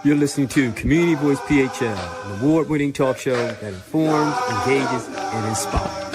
You're listening to Community Voice PHL, an award-winning talk show that informs, engages, and inspires.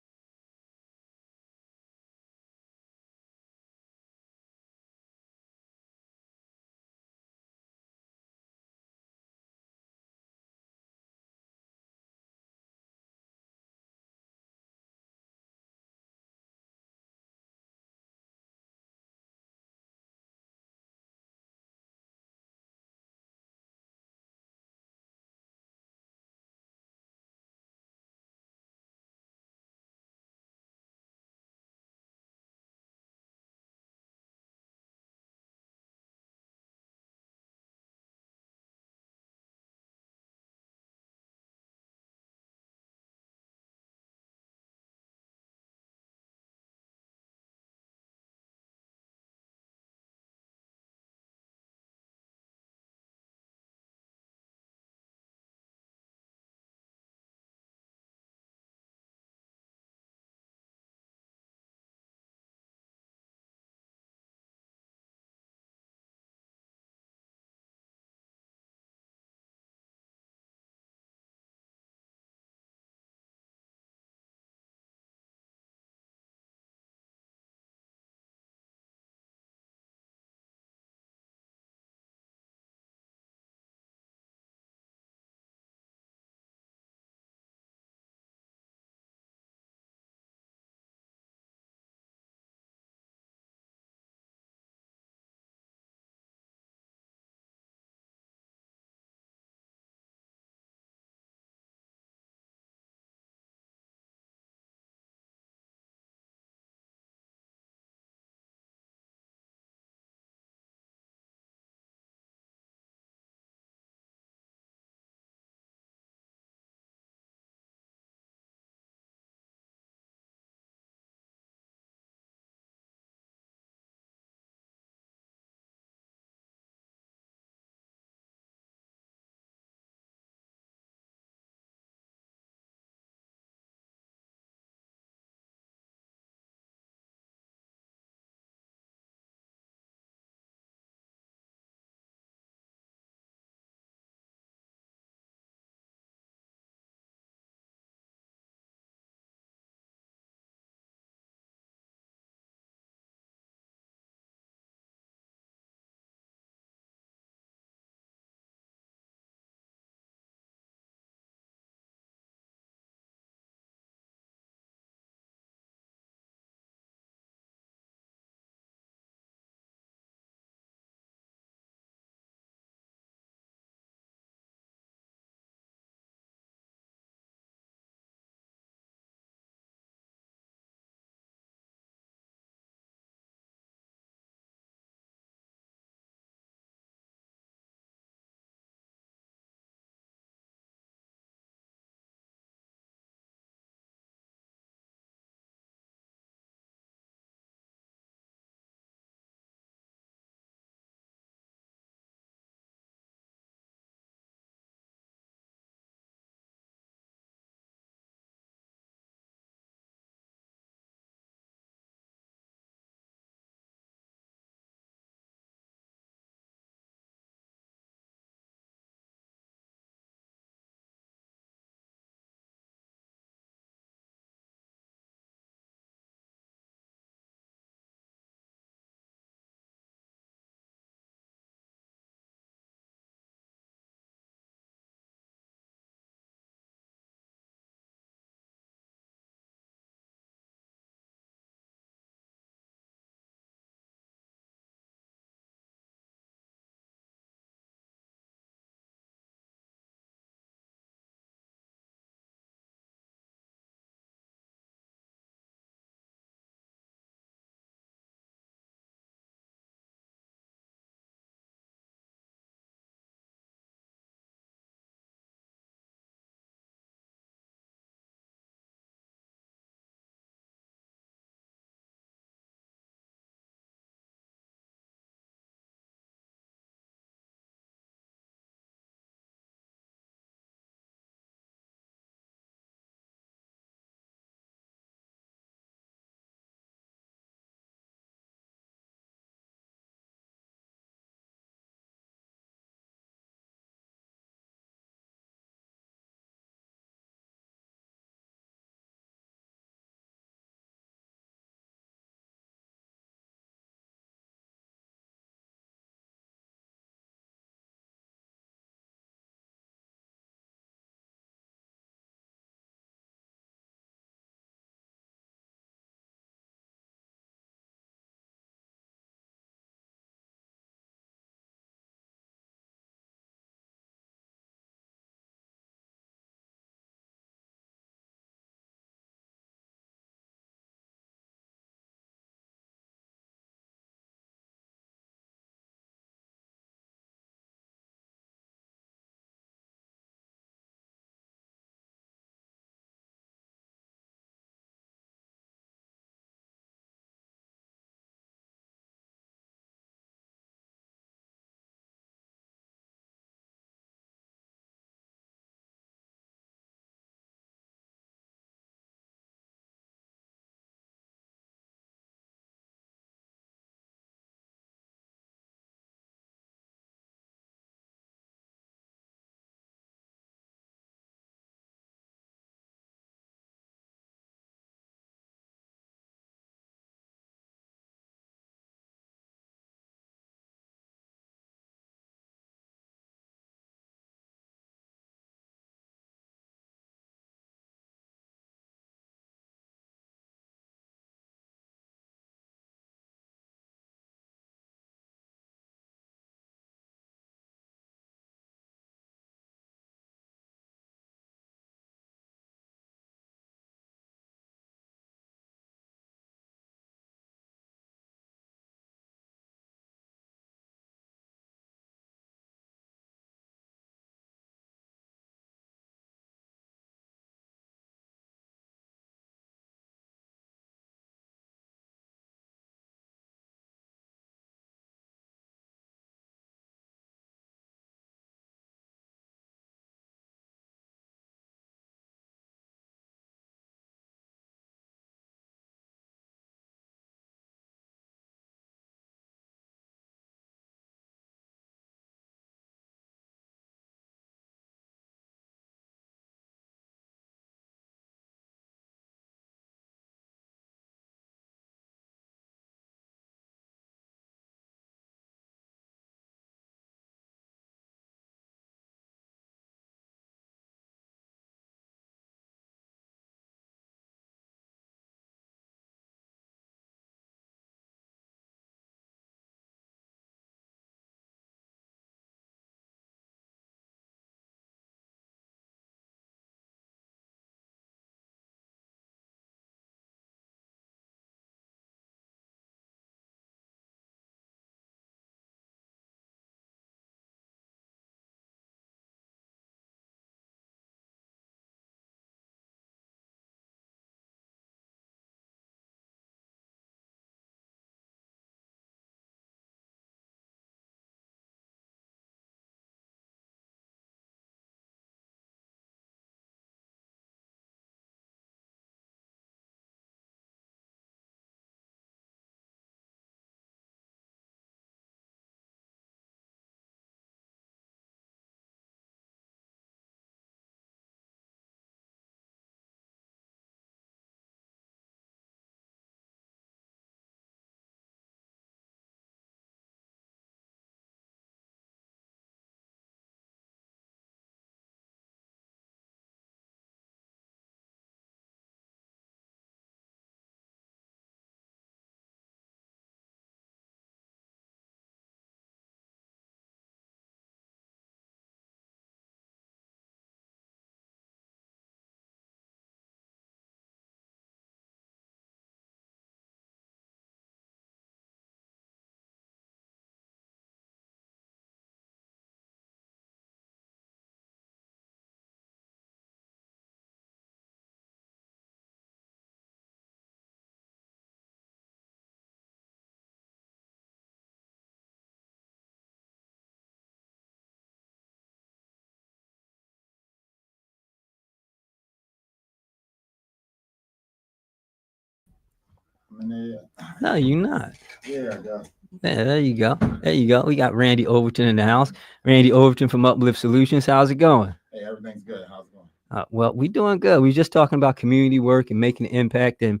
I'm in there. No, you're not. Yeah, I go. Yeah, there you go. There you go. We got Randy Overton in the house. Randy Overton from Uplift Solutions. How's it going? Hey, everything's good. How's it going? Well, we're doing good. We are just talking about community work and making an impact. And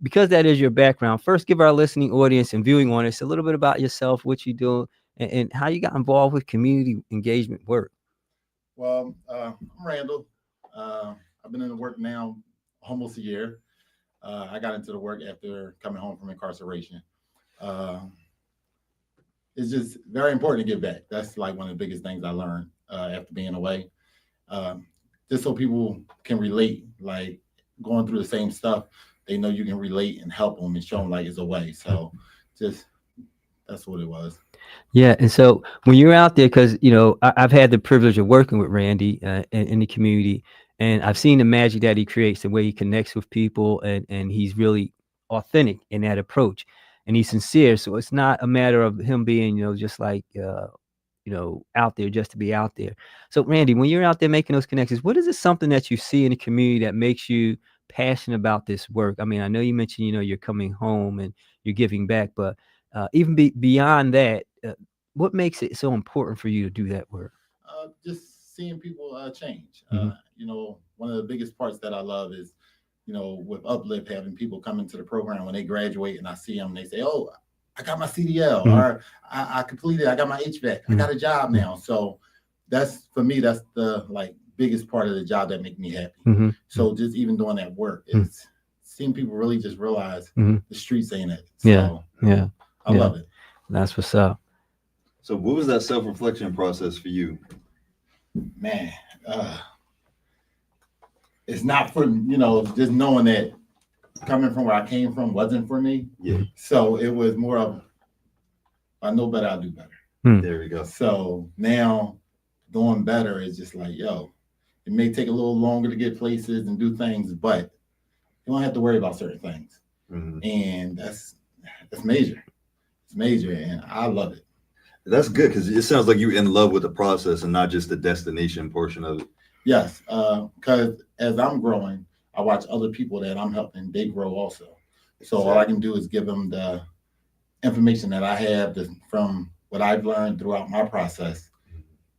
because that is your background, first give our listening audience and viewing audience a little bit about yourself, what you do, and how you got involved with community engagement work. Well, I'm Randall. I've been in the work now almost a year. I got into the work after coming home from incarceration. Uh, it's just very important to give back. That's like one of the biggest things I learned after being away. Um, just so people can relate, like going through the same stuff, they know you can relate and help them and show them like it's a way. So just that's what it was. Yeah, and so when you're out there, because I've had the privilege of working with Randy in the community, and I've seen the magic that he creates, the way he connects with people, and he's really authentic in that approach, and he's sincere. So it's not a matter of him being, just like out there just to be out there. So Randy, when you're out there making those connections, what is it something that you see in the community that makes you passionate about this work? I mean, I know you mentioned, you're coming home and you're giving back, but even beyond that, what makes it so important for you to do that work? Just seeing people change. Mhm. One of the biggest parts that I love is, with Uplift, having people come into the program when they graduate and I see them, they say, "Oh, I got my CDL, Mhm. or I completed, I got my HVAC, I got a job now." So that's for me, that's the like biggest part of the job that make me happy. Mhm. So just even doing that work is seeing people really just realize Mhm. the streets ain't it. Yeah, So yeah, I yeah. love it. That's what's up. So, what was that self-reflection process for you? Man, it's not for just knowing that coming from where I came from wasn't for me. Yeah, So it was more of I know better, I'll do better. there we go. So now doing better is just like, yo, it may take a little longer to get places and do things, but you don't have to worry about certain things. Mhm. And that's major. It's major, and I love it. That's good because it sounds like you're in love with the process and not just the destination portion of it. Yes, because as I'm growing, I watch other people that I'm helping, they grow also. So all I can do is give them the information that I have from what I've learned throughout my process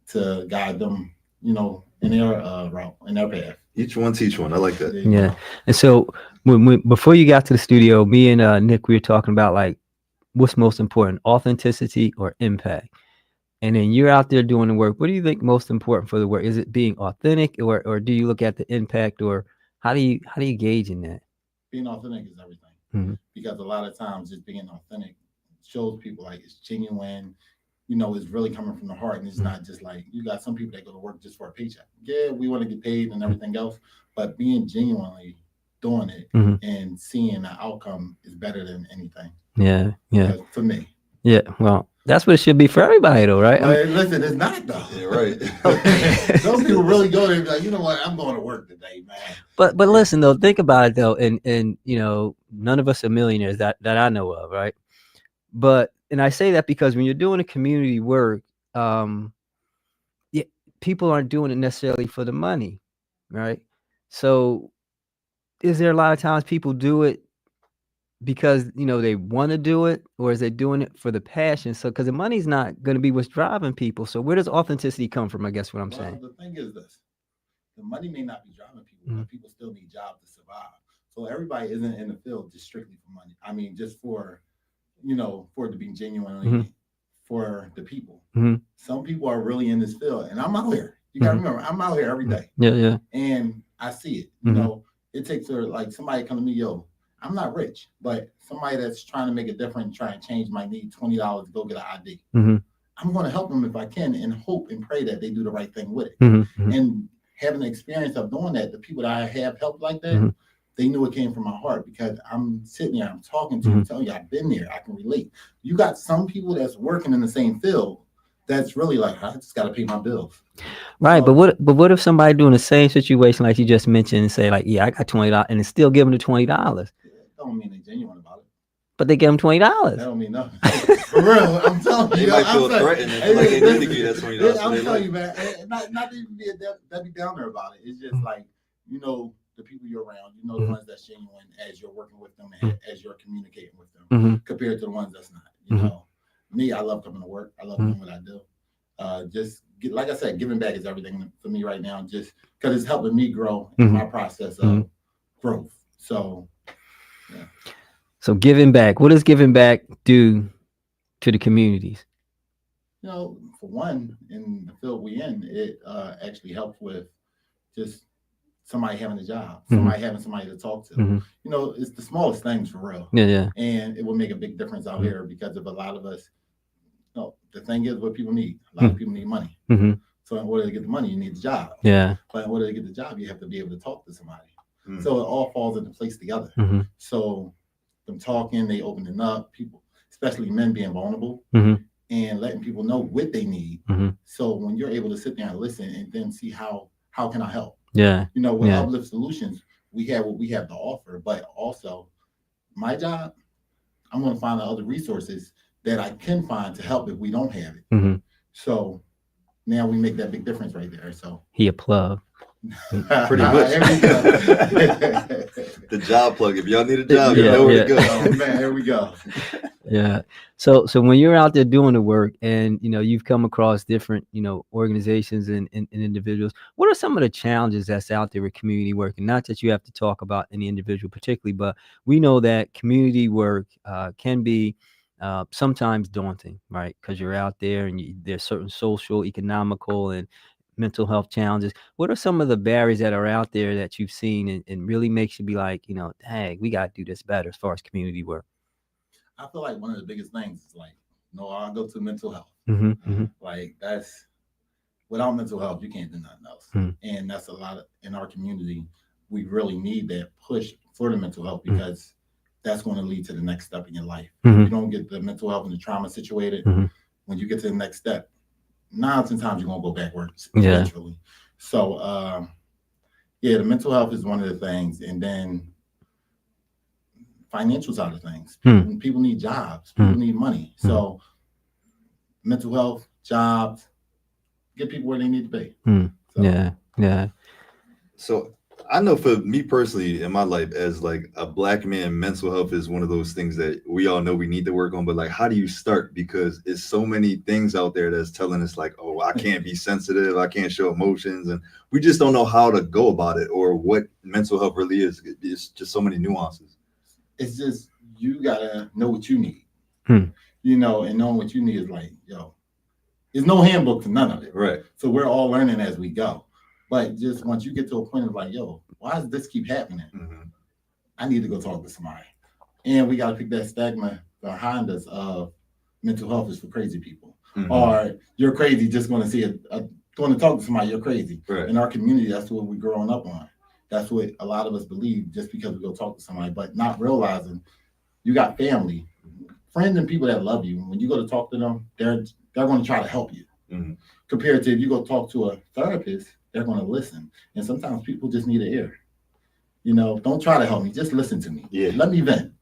to guide them, in their route, in their path. Each one teach one. I like that. Yeah. And so when before you got to the studio, me and Nick, we were talking about like what's most important, authenticity or impact. And then you're out there doing the work. What do you think most important for the work? Is it being authentic, or do you look at the impact, or how do you gauge in that? Being authentic is everything. Mhm. Because a lot of times just being authentic shows people like it's genuine, it's really coming from the heart. And it's not just like you got some people that go to work just for a paycheck. Yeah, we want to get paid and everything else, but being genuinely doing it Mhm. and seeing the outcome is better than anything. Yeah. For me. Yeah. Well, that's what it should be for everybody, though, right? Listen, it's not though. Yeah, right. Those people really go there and be like, you know what, I'm going to work today, man. But listen though, think about it though, and none of us are millionaires that I know of, right? But and I say that because when you're doing a community work, yeah, people aren't doing it necessarily for the money, right? So is there a lot of times people do it because they want to do it, or is they doing it for the passion? So because the money's not going to be what's driving people. So where does authenticity come from? I guess what I'm saying. The thing is this: the money may not be driving people, but people still need jobs to survive. So everybody isn't in the field just strictly for money. I mean, just for for it to be genuinely for the people. Some people are really in this field, and I'm out here. You gotta remember, I'm out here every day. Yeah. And I see it. It takes like somebody come to me, yo, I'm not rich, but somebody that's trying to make a difference, trying to change might need $20 to go get an ID. I'm going to help them if I can and hope and pray that they do the right thing with it. And having the experience of doing that, the people that I have helped like that, they knew it came from my heart because I'm sitting there, I'm talking to you, telling you I've been there, I can relate. You got some people that's working in the same field that's really like, I just got to pay my bills. Right, but what if somebody doing the same situation like you just mentioned and say like, yeah, I got $20 and still give them the $20? Don't mean they're genuine about it. But they give them $20. That don't mean nothing. For real, I'm telling you. They might feel threatened and feel like they need to give you that $20. I'm telling you, man. Not to even be a Debbie Downer about it. It's just like, the people you're around. You know Mm-hmm. the ones that's genuine as you're working with them and as you're communicating with them, Mm-hmm. compared to the ones that's not. You Mm-hmm. know, me, I love coming to work. I love doing what I do. Like I said, giving back is everything for me right now. Just because it's helping me grow in my process of growth. So, yeah. So giving back. What does giving back do to the communities? You know, for one, in the field we in, it actually helps with just somebody having a job, somebody having somebody to talk to. Mm-hmm. You know, it's the smallest things for real. Yeah, yeah. And it will make a big difference out here because of a lot of us. You know, the thing is what people need. A lot of people need money. Mm-hmm. So in order to get the money, you need the job. Yeah. But in order to get the job, you have to be able to talk to somebody. So it all falls into place together. So them talking, they opening up, people, especially men being vulnerable and letting people know what they need. So when you're able to sit there and listen and then see how can I help? Yeah. You know, with Uplift Solutions, we have what we have to offer, but also my job, I'm going to find the other resources that I can find to help if we don't have it. So now we make that big difference right there. So he a plug. Pretty much. The job plug. If y'all need a job, you know where to go. Oh, man, here we go. Yeah. So when you're out there doing the work and, you know, you've come across different, you know, organizations and individuals, what are some of the challenges that's out there with community work? And not that you have to talk about any individual particularly, but we know that community work can be sometimes daunting, right? Because you're out there and there's certain social, economical, and mental health challenges. What are some of the barriers that are out there that you've seen and really makes you be like, you know, dang, we got to do this better as far as community work? I feel like one of the biggest things is like, no, I'll go to mental health. Like that's without mental health, you can't do nothing else. And that's a lot of in our community. We really need that push for the mental health because that's going to lead to the next step in your life. If you don't get the mental health and the trauma situated, when you get to the next step, 9 out of 10 times you're going to go backwards eventually. So, yeah, the mental health is one of the things. And then financial side of things. People need jobs. People need money. So mental health, jobs, get people where they need to be. So. Yeah. So I know for me personally in my life as like a black man, mental health is one of those things that we all know we need to work on, but like, how do you start? Because it's so many things out there that's telling us like, oh, I can't be sensitive. I can't show emotions. And we just don't know how to go about it or what mental health really is. It's just so many nuances. It's just, you gotta know what you need, you know, and knowing what you need is like, yo, there's no handbook for none of it. Right. So we're all learning as we go. But just once you get to a point of like, yo, why does this keep happening? I need to go talk to somebody. And we got to pick that stigma behind us of mental health is for crazy people. Or you're crazy just going to see going to talk to somebody, you're crazy. Right. In our community, that's what we're growing up on. That's what a lot of us believe just because we go talk to somebody, but not realizing you got family, friends and people that love you. When you go to talk to them, they're going to try to help you. Compared to if you go talk to a therapist, they're going to listen. And sometimes people just need an ear. You know, don't try to help me. Just listen to me. Yeah. Let me vent.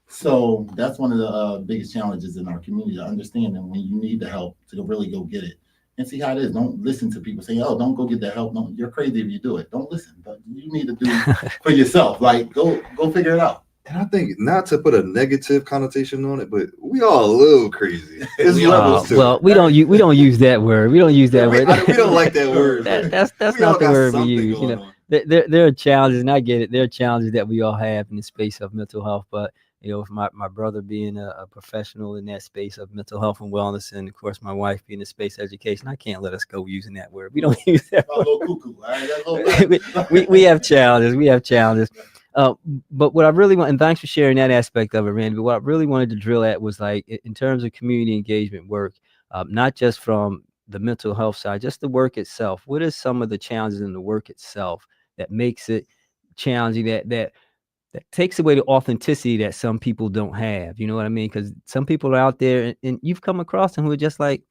So that's one of the biggest challenges in our community, understanding when you need the help to really go get it. And see how it is. Don't listen to people saying, oh, don't go get that help. No, you're crazy if you do it. Don't listen. But you need to do it for yourself. Like, go figure it out. And I think not to put a negative connotation on it, but we all a little crazy. There's levels to well, it. we don't use that word. We don't use that word. We don't like that word. That's not the word we use. You know, there are challenges, and I get it. There are challenges that we all have in the space of mental health. But you know, with my brother being a professional in that space of mental health and wellness, and of course my wife being in space education, I can't let us go using that word. We don't use that word. A little cuckoo. Right? we have challenges. We have challenges. But what I really want, and thanks for sharing that aspect of it, Randy, but what I really wanted to drill at was like, in terms of community engagement work, not just from the mental health side, just the work itself. What are some of the challenges in the work itself that makes it challenging, that takes away the authenticity that some people don't have? You know what I mean? Because some people are out there and you've come across them who are just like,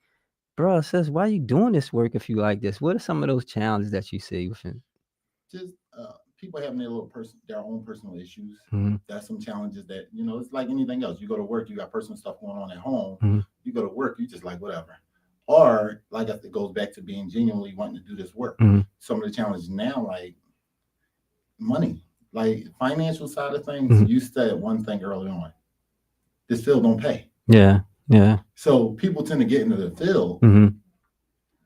bro, says, why are you doing this work if you like this? What are some of those challenges that you see within? Just people having their own personal issues. That's some challenges that, you know, it's like anything else. You go to work, you got personal stuff going on at home. You go to work, you just like whatever. Or like it goes back to being genuinely wanting to do this work. Some of the challenges now, like money, like financial side of things. You said one thing early on. This field don't pay. Yeah. So people tend to get into the field,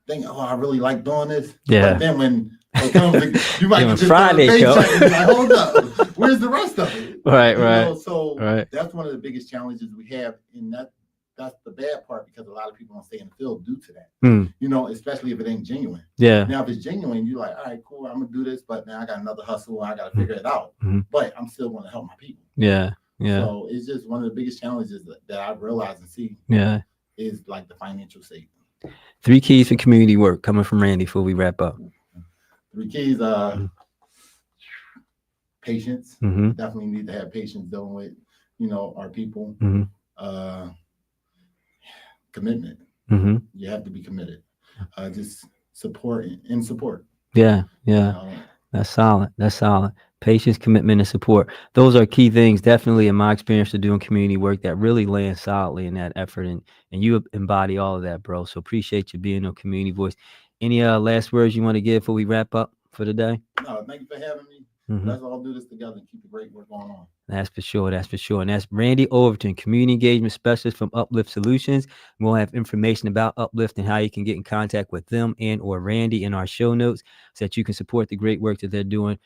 think, "Oh, I really like doing this." Yeah. But then when it comes, you might When get Friday this comes. paycheck and be like, "Hold up, where's the rest of it?" Right. So that's one of the biggest challenges we have, and that's the bad part, because a lot of people don't stay in the field due to that. Especially if it ain't genuine. Yeah. Now, if it's genuine, you're like, all right, cool, I'm gonna do this, but now I got another hustle, I got to figure it out. But I'm still going to help my people. Yeah. So it's just one of the biggest challenges that I realize and see. Yeah. Is like the financial state. 3 keys for community work coming from Randy before we wrap up. 3 keys. Patience. Definitely need to have patience dealing with, our people. Commitment. You have to be committed. Just support. Yeah. That's solid. Patience, commitment, and support. Those are key things, definitely, in my experience of doing community work, that really land solidly in that effort. And you embody all of that, bro. So appreciate you being a community voice. Any last words you want to give before we wrap up for the day? No, thank you for having me. Let's all do this together and keep the great work going on. That's for sure. And that's Randy Overton, Community Engagement Specialist from Uplift Solutions. We'll have information about Uplift and how you can get in contact with them and or Randy in our show notes, so that you can support the great work that they're doing,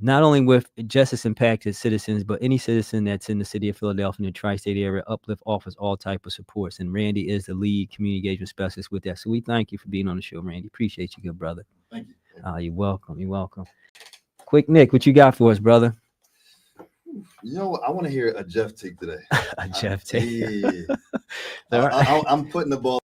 not only with justice impacted citizens, but any citizen that's in the city of Philadelphia and the tri-state area. Uplift offers all type of supports, and Randy is the lead community engagement specialist with that. So we thank you for being on the show, Randy. Appreciate you, good brother. Thank you. You're welcome. Quick, Nick, what you got for us, brother? I want to hear a Jeff take today. A Jeff take. I'm putting the ball